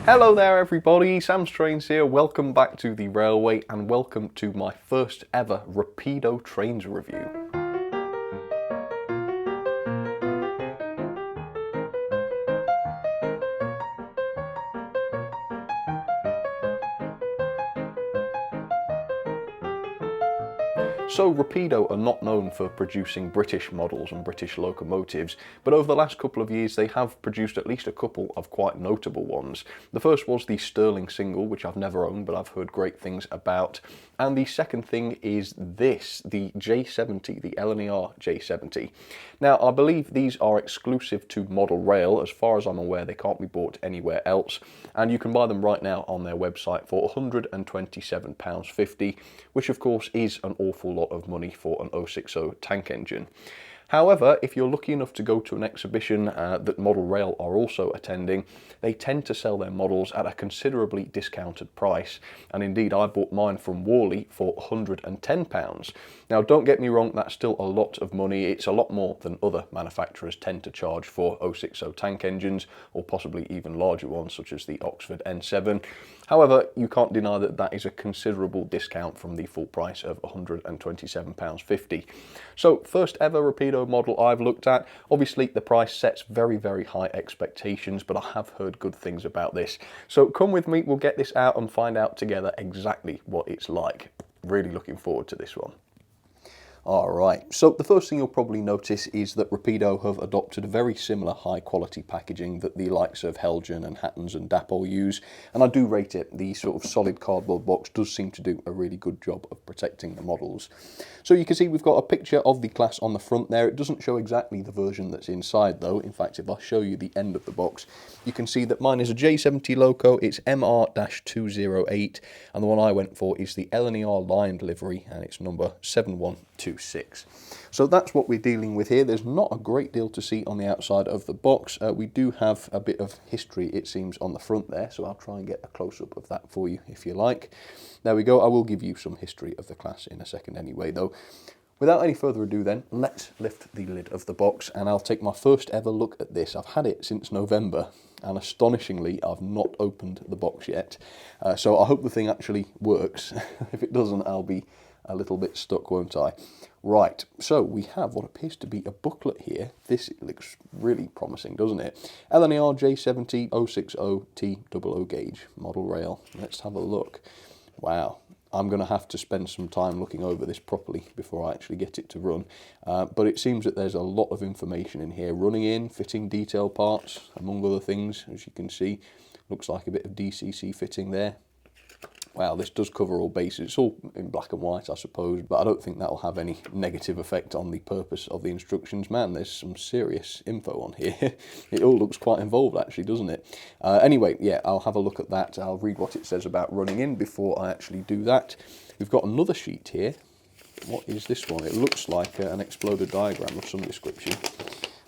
Hello there everybody, Sam's Trains here, welcome back to the Railway and welcome to my first ever Rapido Trains review. So Rapido are not known for producing British models and British locomotives, but over the last couple of years they have produced at least a couple of quite notable ones. The first was the Sterling single, which I've never owned but I've heard great things about. And the second thing is this, the J70, the Rail J70. Now I believe these are exclusive to Model Rail. As far as I'm aware they can't be bought anywhere else, and you can buy them right now on their website for £127.50, which of course is an awful lot of money for an 060 tank engine. However, if you're lucky enough to go to an exhibition that Model Rail are also attending, they tend to sell their models at a considerably discounted price. And indeed, I bought mine from Worley for £110. Now, don't get me wrong, that's still a lot of money. It's a lot more than other manufacturers tend to charge for 060 tank engines, or possibly even larger ones, such as the Oxford N7. However, you can't deny that that is a considerable discount from the full price of £127.50. So, first ever Rapido model I've looked at. Obviously, the price sets very, very high expectations, but I have heard good things about this. So come with me, we'll get this out and find out together exactly what it's like. Really looking forward to this one. Alright, so the first thing you'll probably notice is that Rapido have adopted a very similar high quality packaging that the likes of Helgen and Hattons and Dapol use, and I do rate it. The sort of solid cardboard box does seem to do a really good job of protecting the models. So you can see we've got a picture of the class on the front there. It doesn't show exactly the version that's inside though. In fact, if I show you the end of the box, you can see that mine is a J70 loco, it's MR-208, and the one I went for is the L&ER lined livery, and it's number 7126. So that's what we're dealing with here. There's not a great deal to see on the outside of the box. We do have a bit of history, it seems, on the front there, so I'll try and get a close-up of that for you if you like. There we go. I will give you some history of the class in a second anyway, though. Without any further ado then, let's lift the lid of the box and I'll take my first ever look at this. I've had it since November and astonishingly I've not opened the box yet. So I hope the thing actually works. If it doesn't, I'll be a little bit stuck, won't I? Right, so we have what appears to be a booklet here. This looks really promising, doesn't it? L&ER J70 060 T00 gauge, Model Rail. Let's have a look. Wow. I'm going to have to spend some time looking over this properly before I actually get it to run. But it seems that there's a lot of information in here. Running in, fitting detail parts, among other things, as you can see. Looks like a bit of DCC fitting there. Wow, this does cover all bases. It's all in black and white, I suppose, but I don't think that'll have any negative effect on the purpose of the instructions. Man, there's some serious info on here. It all looks quite involved, actually, doesn't it? Anyway, yeah, I'll have a look at that. I'll read what it says about running in before I actually do that. We've got another sheet here. What is this one? It looks like an exploded diagram of some description.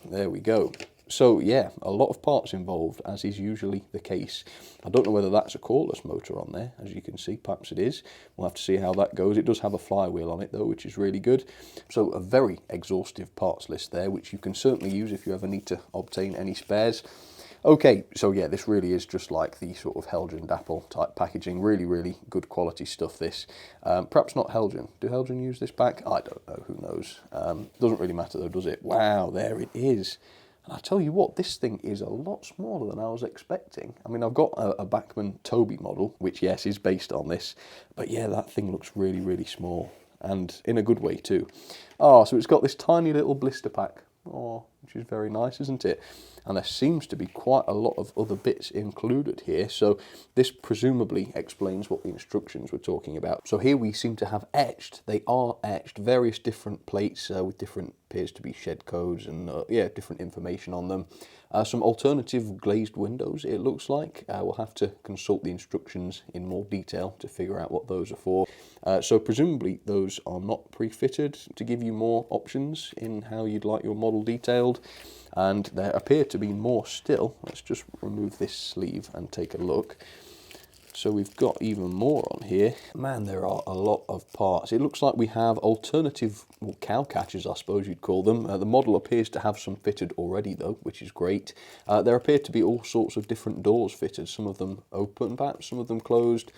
There we go. So yeah, a lot of parts involved, as is usually the case. I don't know whether that's a cordless motor on there, as you can see, perhaps it is. We'll have to see how that goes. It does have a flywheel on it though, which is really good. So a very exhaustive parts list there, which you can certainly use if you ever need to obtain any spares. Okay, so yeah, this really is just like the sort of Helgen Dapol type packaging. Really, really good quality stuff, this. Perhaps not Helgen. Do Helgen use this back? I don't know, who knows. Doesn't really matter though, does it? Wow, there it is. And I tell you what, this thing is a lot smaller than I was expecting. I mean, I've got a Bachmann Toby model, which, yes, is based on this. But yeah, that thing looks really, really small. And in a good way, too. Oh, so it's got this tiny little blister pack. Oh, which is very nice, isn't it? And there seems to be quite a lot of other bits included here, so this presumably explains what the instructions were talking about. So here we seem to have etched, they are etched, various different plates with different, appears to be shed codes and yeah, different information on them. Some alternative glazed windows, it looks like. We'll have to consult the instructions in more detail to figure out what those are for. So presumably those are not pre-fitted to give you more options in how you'd like your model detailed. And there appear to be more still. Let's just remove this sleeve and take a look. So we've got even more on here. Man, there are a lot of parts. It looks like we have alternative cow catchers, I suppose you'd call them. The model appears to have some fitted already though, which is great. There appear to be all sorts of different doors fitted, some of them open perhaps, some of them closed.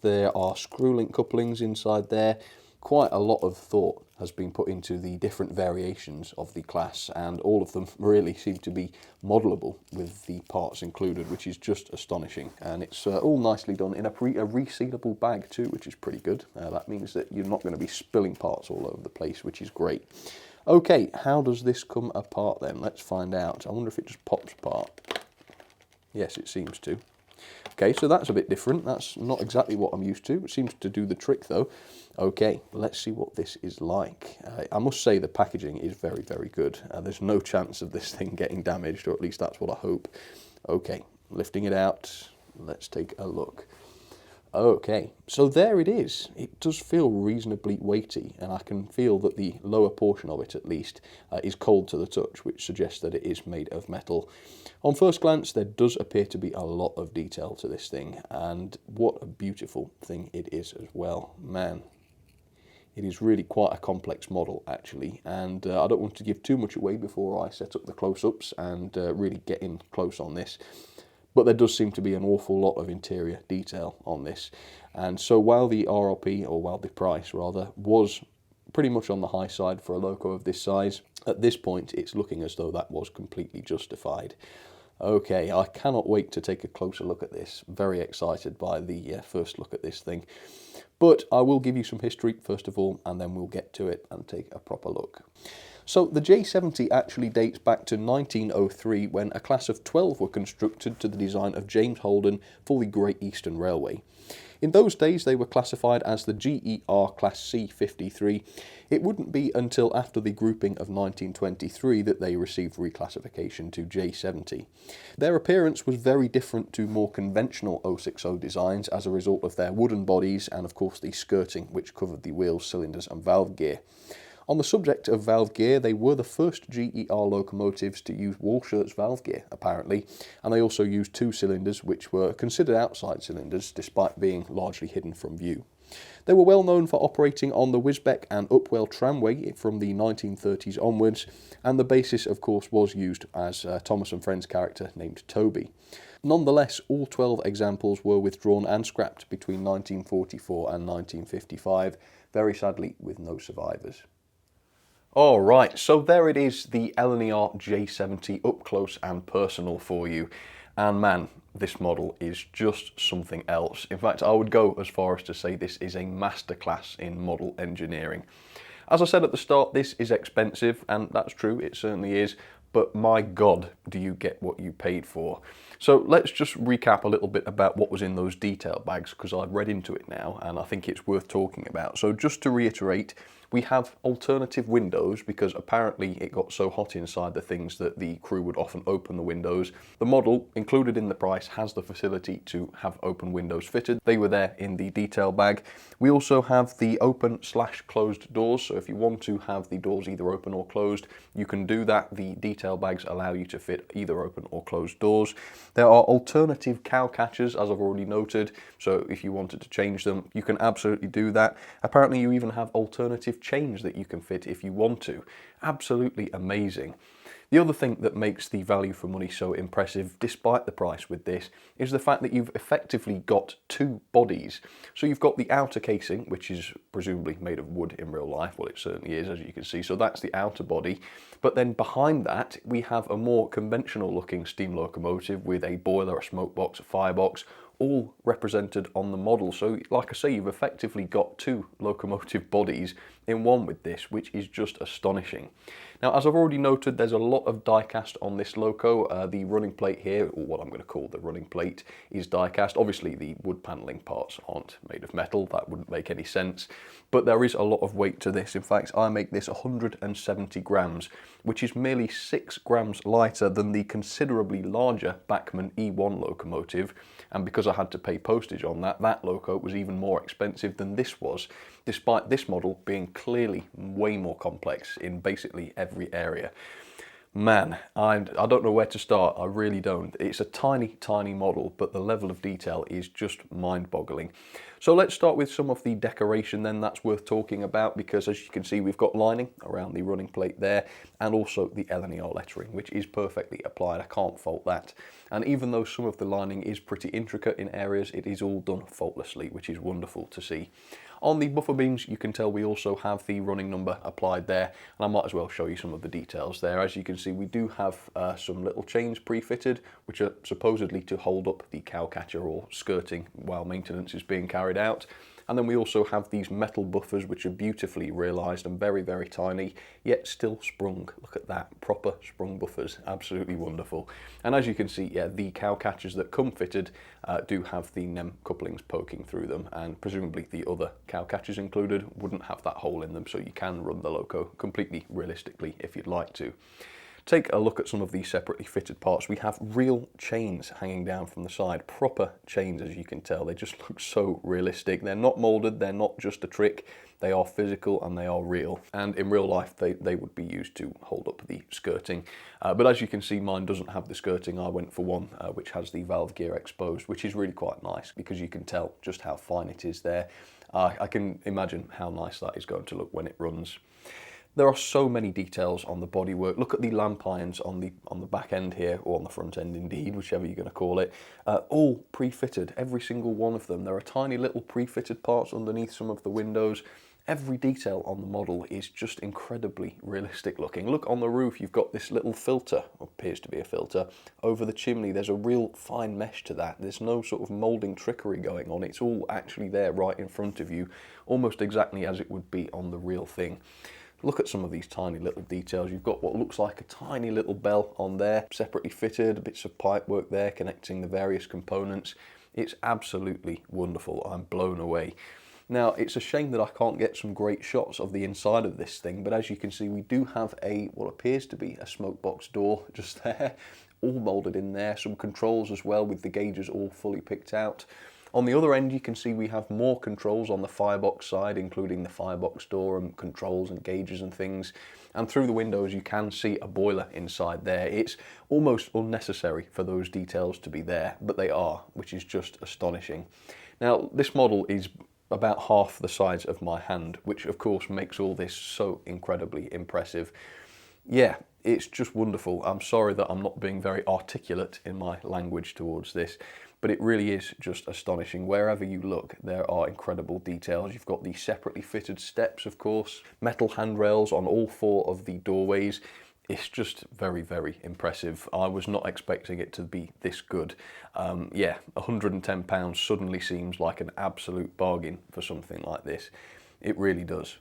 There are screw-link couplings inside there. Quite a lot of thought has been put into the different variations of the class, and all of them really seem to be modelable with the parts included, which is just astonishing. And it's all nicely done in a resealable bag too, which is pretty good. That means that you're not going to be spilling parts all over the place, which is great. Okay, how does this come apart then? Let's find out. I wonder if it just pops apart. Yes, it seems to. Okay, so that's a bit different. That's not exactly what I'm used to. It seems to do the trick though. Okay, let's see what this is like. I must say the packaging is very, very good. There's no chance of this thing getting damaged, or at least that's what I hope. Okay, lifting it out. Let's take a look. Okay, so there it is. It does feel reasonably weighty, and I can feel that the lower portion of it, at least, is cold to the touch, which suggests that it is made of metal. On first glance, there does appear to be a lot of detail to this thing, and what a beautiful thing it is as well. Man, it is really quite a complex model, actually, and I don't want to give too much away before I set up the close-ups and really get in close on this. But there does seem to be an awful lot of interior detail on this. And so while the RRP, or while the price rather, was pretty much on the high side for a loco of this size, at this point it's looking as though that was completely justified. Okay, I cannot wait to take a closer look at this. Very excited by the first look at this thing. But I will give you some history first of all, and then we'll get to it and take a proper look. So the J70 actually dates back to 1903, when a class of 12 were constructed to the design of James Holden for the Great Eastern Railway. In those days they were classified as the GER Class C53. It wouldn't be until after the grouping of 1923 that they received reclassification to J70. Their appearance was very different to more conventional 060 designs as a result of their wooden bodies and of course the skirting which covered the wheels, cylinders and valve gear. On the subject of valve gear, they were the first GER locomotives to use Walschaerts valve gear, apparently, and they also used two cylinders which were considered outside cylinders despite being largely hidden from view. They were well known for operating on the Wisbech and Upwell tramway from the 1930s onwards, and the basis of course was used as Thomas and Friends character named Toby. Nonetheless, all 12 examples were withdrawn and scrapped between 1944 and 1955, very sadly with no survivors. Alright, so there it is, the LNER J70 up close and personal for you. And man, this model is just something else. In fact, I would go as far as to say this is a masterclass in model engineering. As I said at the start, this is expensive, and that's true, it certainly is, but my God, do you get what you paid for. So let's just recap a little bit about what was in those detail bags, because I've read into it now, and I think it's worth talking about. So just to reiterate, we have alternative windows because apparently it got so hot inside the things that the crew would often open the windows. The model, included in the price, has the facility to have open windows fitted. They were there in the detail bag. We also have the open/closed doors, so if you want to have the doors either open or closed, you can do that. The detail bags allow you to fit either open or closed doors. There are alternative cow catchers, as I've already noted, so if you wanted to change them, you can absolutely do that. Apparently you even have alternative chains that you can fit if you want to. Absolutely amazing. The other thing that makes the value for money so impressive, despite the price with this, is the fact that you've effectively got two bodies. So you've got the outer casing, which is presumably made of wood in real life. Well, it certainly is, as you can see. So that's the outer body. But then behind that, we have a more conventional looking steam locomotive with a boiler, a smoke box, a firebox, all represented on the model. So like I say, you've effectively got two locomotive bodies in one with this, which is just astonishing. Now, as I've already noted, there's a lot of die-cast on this loco. The running plate here, or what I'm going to call the running plate, is die-cast. Obviously, the wood panelling parts aren't made of metal. That wouldn't make any sense. But there is a lot of weight to this. In fact, I make this 170 grams, which is merely 6 grams lighter than the considerably larger Bachmann E1 locomotive. And because I had to pay postage on that, that loco was even more expensive than this was, despite this model being clearly way more complex in basically every area. Man, I don't know where to start, I really don't. It's a tiny, tiny model, but the level of detail is just mind-boggling. So let's start with some of the decoration then that's worth talking about, because as you can see we've got lining around the running plate there, and also the LNER lettering, which is perfectly applied, I can't fault that. And even though some of the lining is pretty intricate in areas, it is all done faultlessly, which is wonderful to see. On the buffer beams, you can tell we also have the running number applied there, and I might as well show you some of the details there. As you can see, we do have some little chains pre-fitted, which are supposedly to hold up the cowcatcher or skirting while maintenance is being carried out. And then we also have these metal buffers, which are beautifully realised and very, very tiny, yet still sprung. Look at that, proper sprung buffers, absolutely wonderful. And as you can see, yeah, the cow catchers that come fitted do have the NEM couplings poking through them, and presumably the other cow catchers included wouldn't have that hole in them, so you can run the loco completely realistically if you'd like to. Take a look at some of these separately fitted parts. We have real chains hanging down from the side, proper chains as you can tell. They just look so realistic. They're not moulded, they're not just a trick, they are physical and they are real. And in real life they would be used to hold up the skirting. But as you can see, mine doesn't have the skirting. I went for one which has the valve gear exposed, which is really quite nice because you can tell just how fine it is there. I can imagine how nice that is going to look when it runs. There are so many details on the bodywork. Look at the lamp irons on the back end here, or on the front end indeed, whichever you're going to call it. All pre-fitted, every single one of them. There are tiny little pre-fitted parts underneath some of the windows. Every detail on the model is just incredibly realistic looking. Look, on the roof you've got this little filter, or appears to be a filter, over the chimney. There's a real fine mesh to that. There's no sort of moulding trickery going on. It's all actually there right in front of you, almost exactly as it would be on the real thing. Look at some of these tiny little details. You've got what looks like a tiny little bell on there, separately fitted, bits of pipe work there connecting the various components. It's absolutely wonderful. I'm blown away. Now, it's a shame that I can't get some great shots of the inside of this thing, but as you can see, we do have what appears to be a smoke box door just there, all moulded in there. Some controls as well with the gauges all fully picked out. On the other end, you can see we have more controls on the firebox side, including the firebox door and controls and gauges and things. And through the windows, you can see a boiler inside there. It's almost unnecessary for those details to be there, but they are, which is just astonishing. Now, this model is about half the size of my hand, which of course makes all this so incredibly impressive. Yeah, it's just wonderful. I'm sorry that I'm not being very articulate in my language towards this, but it really is just astonishing. Wherever you look, there are incredible details. You've got the separately fitted steps, of course, metal handrails on all four of the doorways. It's just very, very impressive. I was not expecting it to be this good. Yeah, £110 suddenly seems like an absolute bargain for something like this. It really does.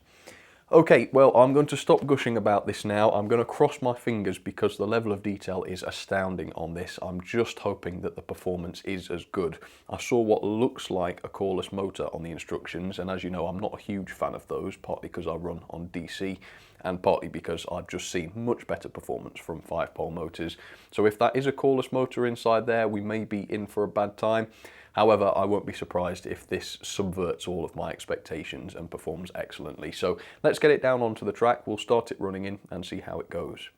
Okay, well, I'm going to stop gushing about this now. I'm going to cross my fingers because the level of detail is astounding on this. I'm just hoping that the performance is as good. I saw what looks like a coreless motor on the instructions, and as you know, I'm not a huge fan of those, partly because I run on DC, and partly because I've just seen much better performance from 5-pole motors. So if that is a coreless motor inside there, we may be in for a bad time. However, I won't be surprised if this subverts all of my expectations and performs excellently. So let's get it down onto the track, we'll start it running in and see how it goes.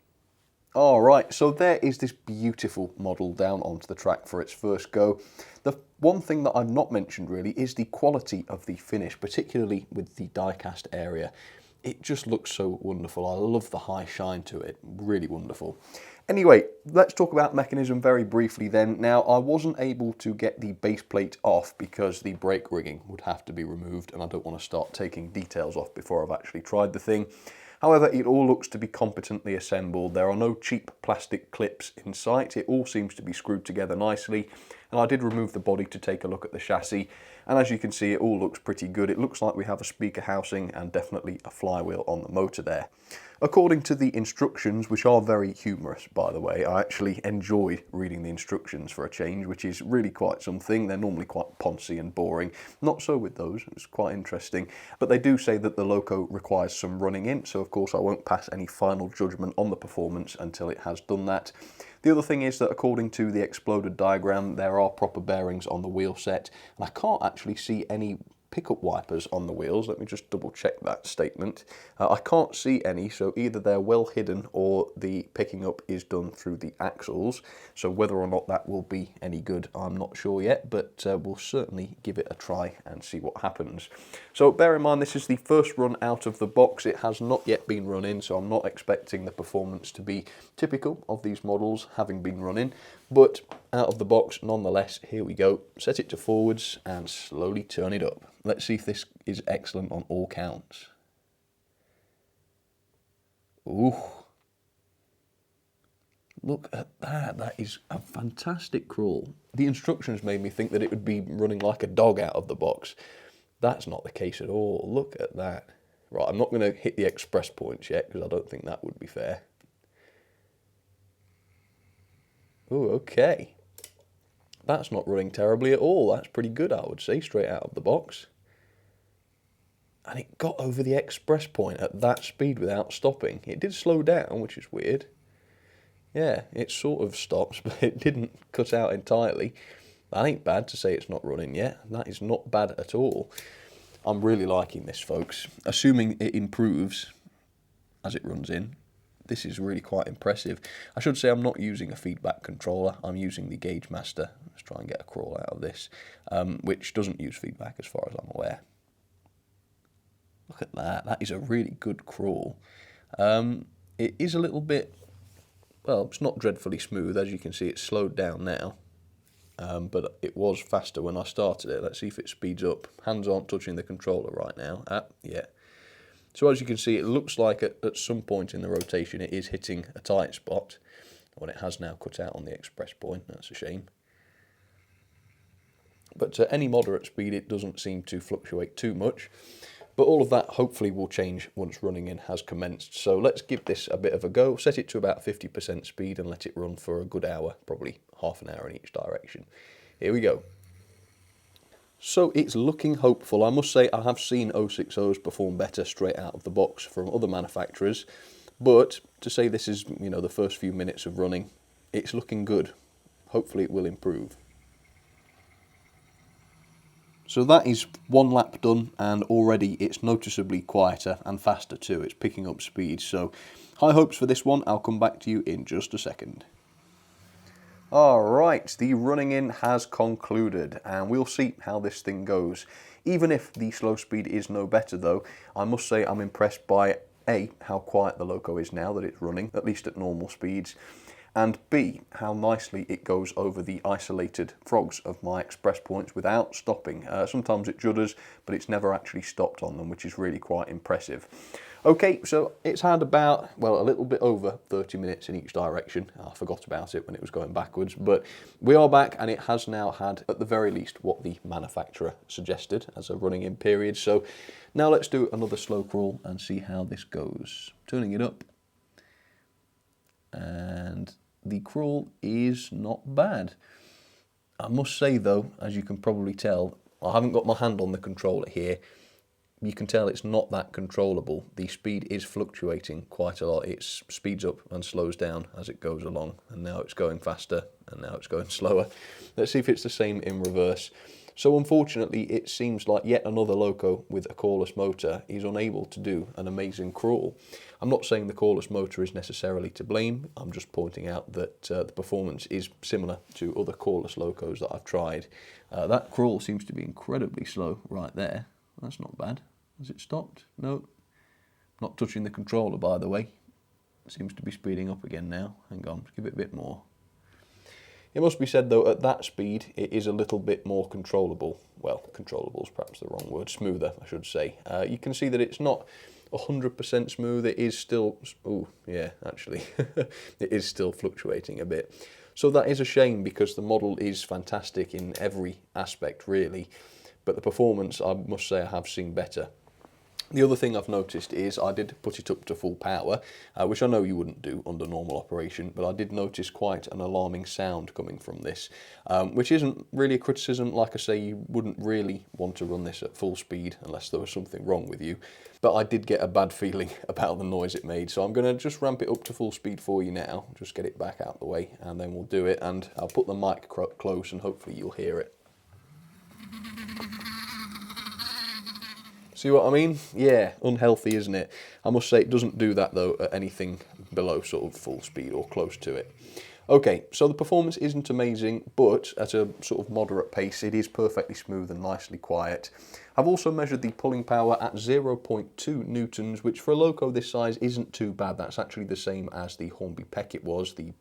Alright, so there is this beautiful model down onto the track for its first go. The one thing that I've not mentioned really is the quality of the finish, particularly with the die-cast area. It just looks so wonderful. I love the high shine to it, really wonderful. Anyway, let's talk about mechanism very briefly then. Now, I wasn't able to get the base plate off because the brake rigging would have to be removed, and I don't want to start taking details off before I've actually tried the thing. However, it all looks to be competently assembled. There are no cheap plastic clips in sight. It all seems to be screwed together nicely. And I did remove the body to take a look at the chassis. And as you can see, it all looks pretty good. It looks like we have a speaker housing and definitely a flywheel on the motor there. According to the instructions, which are very humorous, by the way, I actually enjoyed reading the instructions for a change, which is really quite something. They're normally quite poncy and boring. Not so with those, it's quite interesting. But they do say that the loco requires some running in, so of course I won't pass any final judgment on the performance until it has done that. The other thing is that according to the exploded diagram, there are proper bearings on the wheel set, and I can't actually see any pickup wipers on the wheels. Let me just double check that statement. I can't see any, so either they're well hidden or the picking up is done through the axles. So whether or not that will be any good, I'm not sure yet, but we'll certainly give it a try and see what happens. So bear in mind, this is the first run out of the box. It has not yet been run in, so I'm not expecting the performance to be typical of these models having been run in, but out of the box nonetheless. Here we go. Set it to forwards and slowly turn it up. Let's see if this is excellent on all counts. Ooh. Look at that. That is a fantastic crawl. The instructions made me think that it would be running like a dog out of the box. That's not the case at all. Look at that. Right, I'm not going to hit the express points yet because I don't think that would be fair. Oh, okay. That's not running terribly at all. That's pretty good, I would say, straight out of the box. And it got over the express point at that speed without stopping. It did slow down, which is weird. Yeah, it sort of stops, but it didn't cut out entirely. That ain't bad to say it's not running yet. That is not bad at all. I'm really liking this, folks. Assuming it improves as it runs in, this is really quite impressive. I should say I'm not using a feedback controller. I'm using the Gauge Master. Let's try and get a crawl out of this, which doesn't use feedback as far as I'm aware. Look at that. That is a really good crawl. It is a little bit, well, it's not dreadfully smooth. As you can see, it's slowed down now. But it was faster when I started it. Let's see if it speeds up. Hands aren't touching the controller right now. Yeah. So as you can see, it looks like at some point in the rotation it is hitting a tight spot. When it has now cut out on the express point. That's a shame. But at any moderate speed it doesn't seem to fluctuate too much. But all of that hopefully will change once running in has commenced. So let's give this a bit of a go. Set it to about 50% speed and let it run for a good hour, probably half an hour in each direction. Here we go. So it's looking hopeful. I must say I have seen 060s perform better straight out of the box from other manufacturers. But to say this is, you know, the first few minutes of running, it's looking good. Hopefully it will improve. So that is one lap done, and already it's noticeably quieter and faster too. It's picking up speed, so high hopes for this one. I'll come back to you in just a second. Alright, the running in has concluded, and we'll see how this thing goes. Even if the slow speed is no better though, I must say I'm impressed by A, how quiet the loco is now that it's running, at least at normal speeds, and B, how nicely it goes over the isolated frogs of my express points without stopping. Sometimes it judders, but it's never actually stopped on them, which is really quite impressive. Okay, so it's had about, well, a little bit over 30 minutes in each direction. I forgot about it when it was going backwards, but we are back, and it has now had, at the very least, what the manufacturer suggested as a running in period. So now let's do another slow crawl and see how this goes. Turning it up. And the crawl is not bad. I must say though, as you can probably tell, I haven't got my hand on the controller here. You can tell it's not that controllable. The speed is fluctuating quite a lot. It speeds up and slows down as it goes along, and now it's going faster and now it's going slower. Let's see if it's the same in reverse. So unfortunately it seems like yet another loco with a coreless motor is unable to do an amazing crawl. I'm not saying the coreless motor is necessarily to blame. I'm just pointing out that the performance is similar to other coreless locos that I've tried. That crawl seems to be incredibly slow right there. That's not bad. Has it stopped? No. Not touching the controller, by the way. It seems to be speeding up again now. Hang on, give it a bit more. It must be said though, at that speed it is a little bit more controllable. Well, controllable is perhaps the wrong word, smoother I should say. You can see that it's not 100% smooth, it is still, oh yeah, actually, it is still fluctuating a bit. So that is a shame because the model is fantastic in every aspect really, but the performance I must say I have seen better. The other thing I've noticed is I did put it up to full power, which I know you wouldn't do under normal operation, but I did notice quite an alarming sound coming from this, which isn't really a criticism. Like I say, you wouldn't really want to run this at full speed unless there was something wrong with you, but I did get a bad feeling about the noise it made, so I'm going to just ramp it up to full speed for you now, just get it back out the way, and then we'll do it, and I'll put the mic close and hopefully you'll hear it. See what I mean? Yeah, unhealthy, isn't it? I must say it doesn't do that though at anything below sort of full speed or close to it. Okay, so the performance isn't amazing, but at a sort of moderate pace, it is perfectly smooth and nicely quiet. I've also measured the pulling power at 0.2 newtons, which for a loco this size isn't too bad. That's actually the same as the Hornby Peck it was, the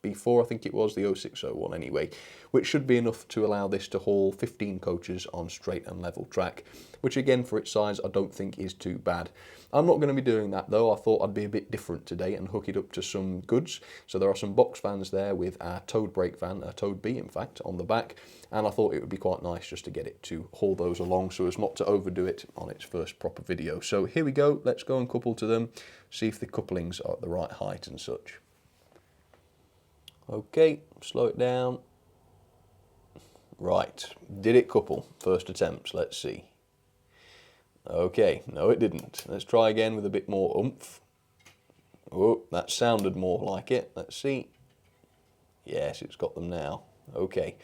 B4 I think it was, the 0601 anyway, which should be enough to allow this to haul 15 coaches on straight and level track, which again for its size I don't think is too bad. I'm not going to be doing that though. I thought I'd be a bit different today and hook it up to some goods. So there are some box vans there with a towed brake van, a towed B in fact, on the back, and I thought it would be quite nice just to get it to haul those along so as not to overdo it on its first proper video. So here we go, let's go and couple to them, see if the couplings are at the right height and such. Okay, slow it down. Right, did it couple? First attempts, let's see. Okay, no it didn't. Let's try again with a bit more oomph. Oh, that sounded more like it. Let's see. Yes, it's got them now. Okay,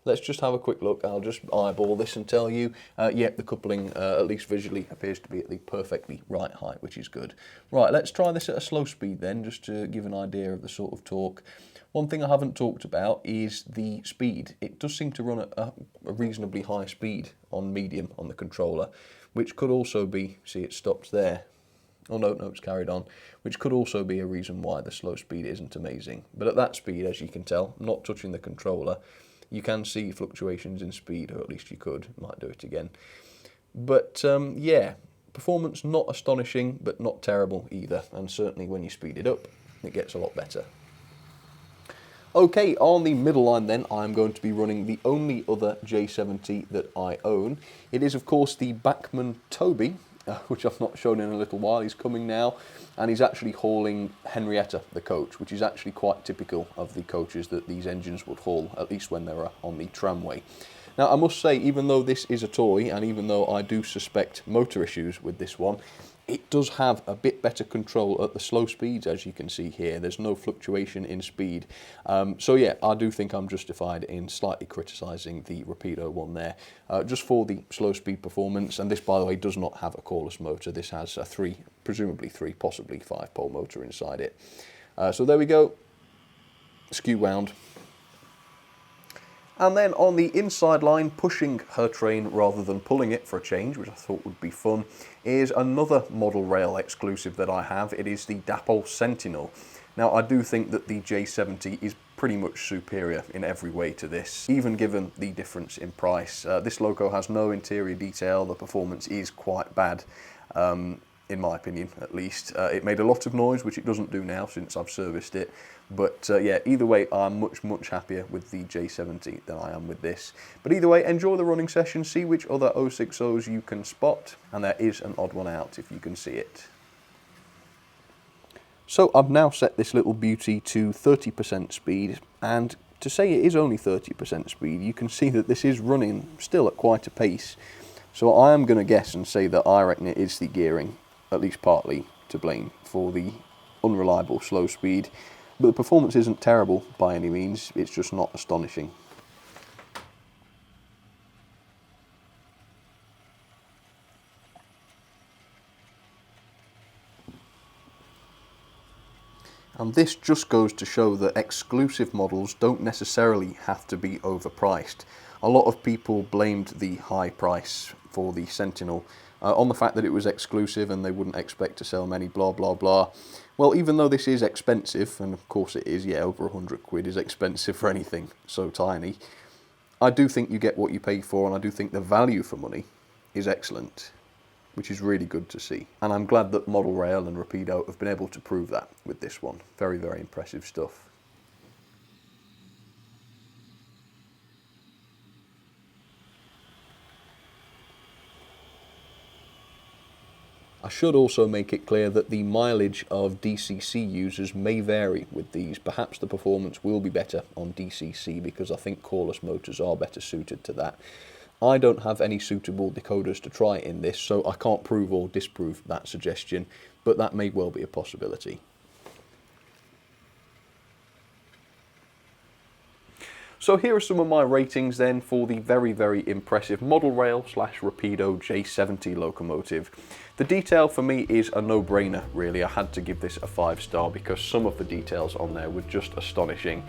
let's just have a quick look. I'll just eyeball this and tell you. Yeah, the coupling, at least visually, appears to be at the perfectly right height, which is good. Right, let's try this at a slow speed then, just to give an idea of the sort of torque. One thing I haven't talked about is the speed. It does seem to run at a reasonably high speed on medium on the controller, which could also be, see it stops there. Oh no, it's carried on, which could also be a reason why the slow speed isn't amazing. But at that speed, as you can tell, not touching the controller, you can see fluctuations in speed, or at least you could. Might do it again. But yeah, performance not astonishing, but not terrible either. And certainly when you speed it up, it gets a lot better. Okay, on the middle line then, I'm going to be running the only other J70 that I own. It is of course the Bachmann Toby, which I've not shown in a little while. He's coming now, and he's actually hauling Henrietta, the coach, which is actually quite typical of the coaches that these engines would haul, at least when they're on the tramway. Now I must say, even though this is a toy, and even though I do suspect motor issues with this one, it does have a bit better control at the slow speeds, as you can see here. There's no fluctuation in speed. So yeah, I do think I'm justified in slightly criticising the Rapido one there, just for the slow speed performance. And this, by the way, does not have a coreless motor. This has a presumably three, possibly 5-pole motor inside it. So there we go, skew wound. And then on the inside line, pushing her train rather than pulling it for a change, which I thought would be fun, is another Model Rail exclusive that I have. It is the Dapol Sentinel. Now I do think that the J70 is pretty much superior in every way to this, even given the difference in price. This loco has no interior detail. The performance is quite bad. In my opinion, at least. It made a lot of noise, which it doesn't do now since I've serviced it. But yeah, either way, I'm much happier with the J70 than I am with this. But either way, enjoy the running session, see which other 060s you can spot, and there is an odd one out if you can see it. So I've now set this little beauty to 30% speed, and to say it is only 30% speed, you can see that this is running still at quite a pace. So I am going to guess and say that I reckon it is the gearing, at least partly to blame for the unreliable slow speed. But the performance isn't terrible by any means, it's just not astonishing. And this just goes to show that exclusive models don't necessarily have to be overpriced. A lot of people blamed the high price for the Sentinel on the fact that it was exclusive and they wouldn't expect to sell many, blah blah blah. Well, even though this is expensive, and of course it is, yeah, over 100 quid is expensive for anything so tiny, I do think you get what you pay for, and I do think the value for money is excellent, which is really good to see. And I'm glad that Model Rail and Rapido have been able to prove that with this one. Very, very impressive stuff. I should also make it clear that the mileage of DCC users may vary with these. Perhaps the performance will be better on DCC because I think coreless motors are better suited to that. I don't have any suitable decoders to try in this, so I can't prove or disprove that suggestion, but that may well be a possibility. So here are some of my ratings then for the very, very impressive Model Rail / Rapido J70 locomotive. The detail for me is a no-brainer really. I had to give this a 5-star because some of the details on there were just astonishing.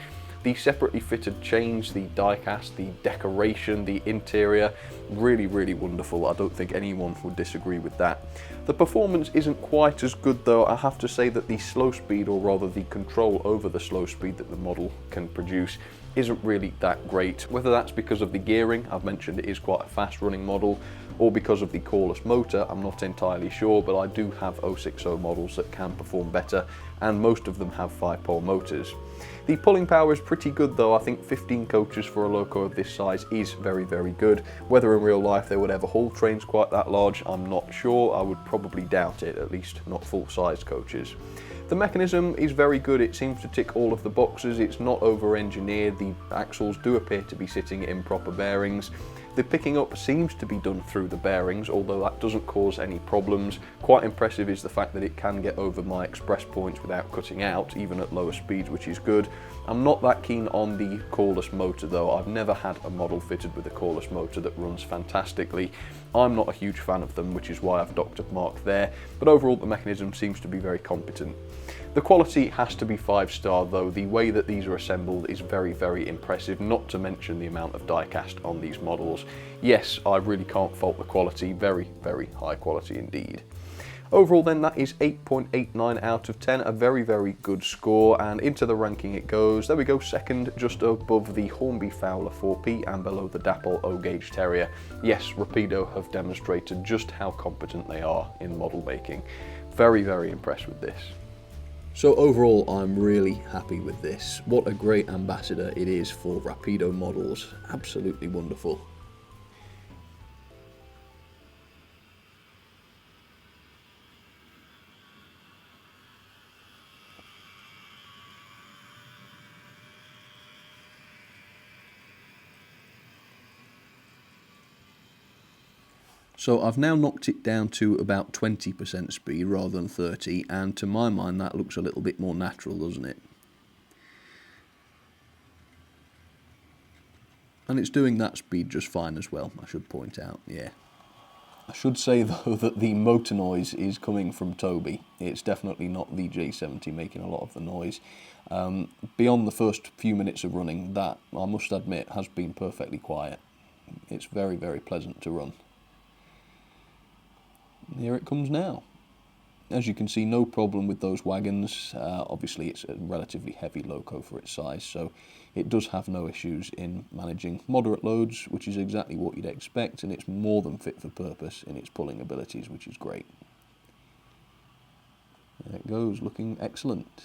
The separately fitted chains, the die-cast, the decoration, the interior, really, really wonderful. I don't think anyone would disagree with that. The performance isn't quite as good though. I have to say that the slow speed, or rather the control over the slow speed that the model can produce, isn't really that great. Whether that's because of the gearing, I've mentioned it is quite a fast running model, or because of the coreless motor, I'm not entirely sure, but I do have 060 models that can perform better, and most of them have 5-pole motors. The pulling power is pretty good though. I think 15 coaches for a loco of this size is very, very good. Whether in real life they would ever haul trains quite that large, I'm not sure. I would probably doubt it, at least not full-sized coaches. The mechanism is very good. It seems to tick all of the boxes. It's not over-engineered. The axles do appear to be sitting in proper bearings. The picking up seems to be done through the bearings, although that doesn't cause any problems. Quite impressive is the fact that it can get over my express points without cutting out, even at lower speeds, which is good. I'm not that keen on the coreless motor though. I've never had a model fitted with a coreless motor that runs fantastically. I'm not a huge fan of them, which is why I've docked a mark there, but overall the mechanism seems to be very competent. The quality has to be 5-star though. The way that these are assembled is very, very impressive, not to mention the amount of die cast on these models. Yes, I really can't fault the quality. Very, very high quality indeed. Overall then, that is 8.89 out of 10, a very, very good score, and into the ranking it goes. There we go, second, just above the Hornby Fowler 4P and below the Dapple O-Gauge Terrier. Yes, Rapido have demonstrated just how competent they are in model making. Very, very impressed with this. So overall, I'm really happy with this. What a great ambassador it is for Rapido models. Absolutely wonderful. So I've now knocked it down to about 20% speed rather than 30, and to my mind that looks a little bit more natural, doesn't it? And it's doing that speed just fine as well, I should point out, yeah. I should say though that the motor noise is coming from Toby. It's definitely not the J70 making a lot of the noise. Beyond the first few minutes of running, that, I must admit, has been perfectly quiet. It's very, very pleasant to run. Here it comes now. As you can see, no problem with those wagons. Obviously it's a relatively heavy loco for its size, so it does have no issues in managing moderate loads, which is exactly what you'd expect, and it's more than fit for purpose in its pulling abilities, which is great. There it goes, looking excellent.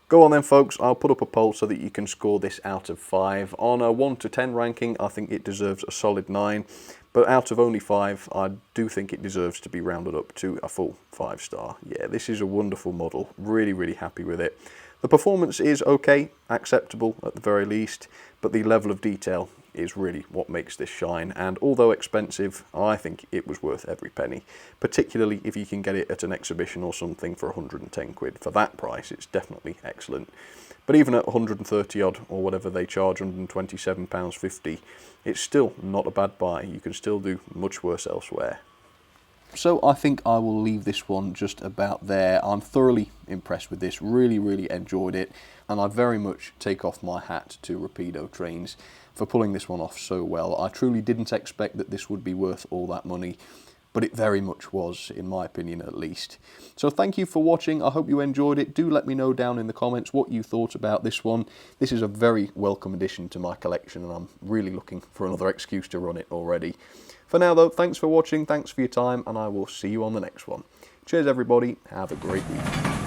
Go on then folks, I'll put up a poll so that you can score this out of 5. On a 1 to 10 ranking, I think it deserves a solid 9, but out of only 5, I do think it deserves to be rounded up to a full 5-star. Yeah, this is a wonderful model, really, really happy with it. The performance is okay, acceptable at the very least, but the level of detail is really what makes this shine, and although expensive, I think it was worth every penny, particularly if you can get it at an exhibition or something for 110 quid. For that price, it's definitely excellent. But even at 130 odd, or whatever they charge, £127.50, it's still not a bad buy. You can still do much worse elsewhere. So I think I will leave this one just about there. I'm thoroughly impressed with this, really, really enjoyed it, and I very much take off my hat to Rapido Trains for pulling this one off so well. I truly didn't expect that this would be worth all that money, but it very much was, in my opinion at least. So thank you for watching, I hope you enjoyed it. Do let me know down in the comments what you thought about this one. This is a very welcome addition to my collection, and I'm really looking for another excuse to run it already. For now though, thanks for watching, thanks for your time, and I will see you on the next one. Cheers everybody, have a great week.